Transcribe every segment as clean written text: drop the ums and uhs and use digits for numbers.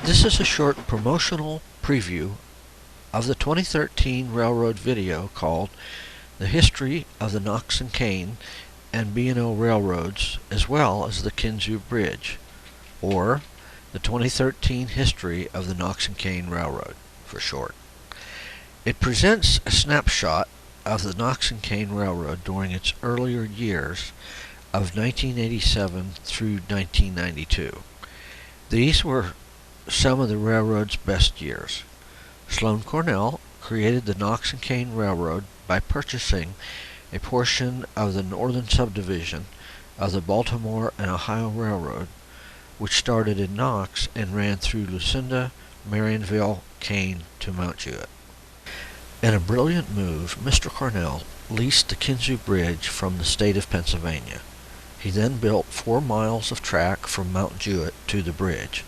This is a short promotional preview of the 2013 railroad video called The History of the Knox and Kane and B&O Railroads, as well as the Kinzua Bridge, or the 2013 History of the Knox and Kane Railroad, for short. It presents a snapshot of the Knox and Kane Railroad during its earlier years of 1987 through 1992. These were some of the railroad's best years. Sloan Cornell created the Knox and Kane Railroad by purchasing a portion of the northern subdivision of the Baltimore and Ohio Railroad, which started in Knox and ran through Lucinda, Marionville, Kane to Mount Jewett. In a brilliant move, Mr. Cornell leased the Kinzua Bridge from the state of Pennsylvania. He then built 4 miles of track from Mount Jewett to the bridge.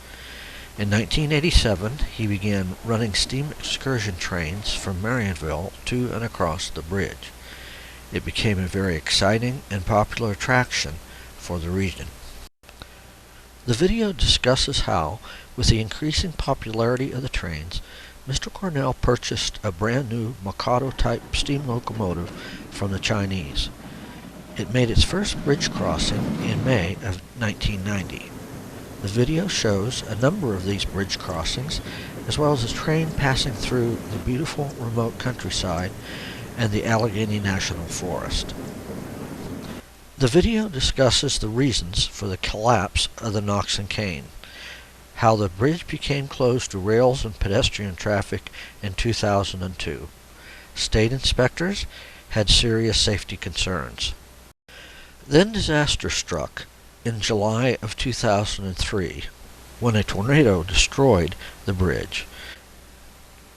In 1987, he began running steam excursion trains from Marionville to and across the bridge. It became a very exciting and popular attraction for the region. The video discusses how, with the increasing popularity of the trains, Mr. Cornell purchased a brand new Mikado-type steam locomotive from the Chinese. It made its first bridge crossing in May of 1990. The video shows a number of these bridge crossings, as well as a train passing through the beautiful remote countryside and the Allegheny National Forest. The video discusses the reasons for the collapse of the Knox and Kane, how the bridge became closed to rails and pedestrian traffic in 2002. State inspectors had serious safety concerns. Then disaster struck in July of 2003 when a tornado destroyed the bridge.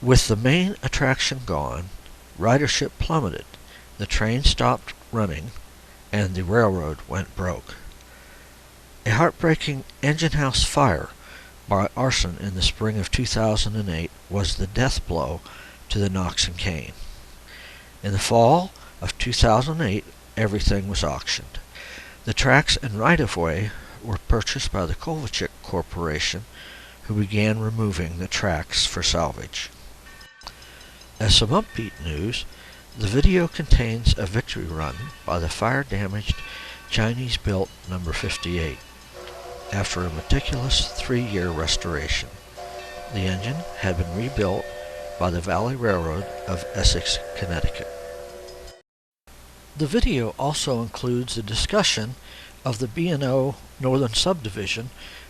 With the main attraction gone, ridership plummeted, the train stopped running, and the railroad went broke. A heartbreaking engine house fire by arson in the spring of 2008 was the death blow to the Knox and Kane. In the fall of 2008, everything was auctioned. The tracks and right-of-way were purchased by the Kovacic Corporation, who began removing the tracks for salvage. As some upbeat news, the video contains a victory run by the fire-damaged Chinese-built No. 58 after a meticulous 3-year restoration. The engine had been rebuilt by the Valley Railroad of Essex, Connecticut. The video also includes a discussion of the B&O Northern Subdivision,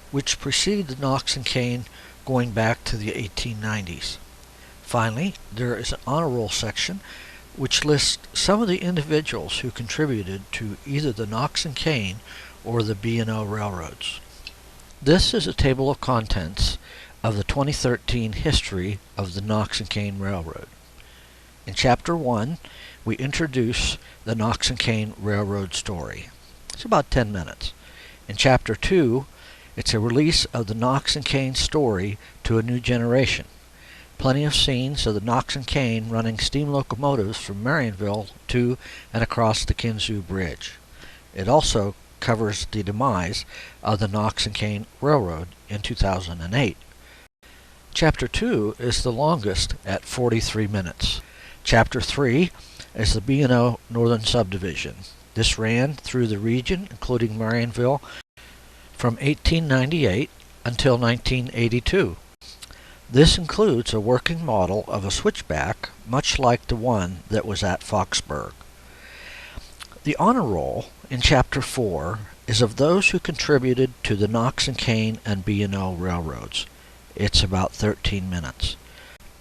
which preceded the Knox and Kane going back to the 1890s. Finally, there is an honor roll section which lists some of the individuals who contributed to either the Knox and Kane or the B&O railroads. This is a table of contents of the 2013 history of the Knox and Kane Railroad. In Chapter 1, we introduce the Knox and Kane Railroad story. It's about 10 minutes. In Chapter 2, it's a release of the Knox and Kane story to a new generation. Plenty of scenes of the Knox and Kane running steam locomotives from Marionville to and across the Kinzua Bridge. It also covers the demise of the Knox and Kane Railroad in 2008. Chapter 2 is the longest at 43 minutes. Chapter 3 is the B&O Northern Subdivision. This ran through the region, including Marionville, from 1898 until 1982. This includes a working model of a switchback, much like the one that was at Foxburg. The honor roll in Chapter 4 is of those who contributed to the Knox and Kane and B&O railroads. It's about 13 minutes.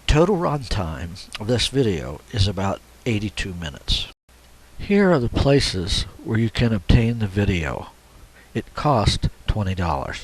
Total runtime of this video is about 82 minutes. Here are the places where you can obtain the video. It cost $20.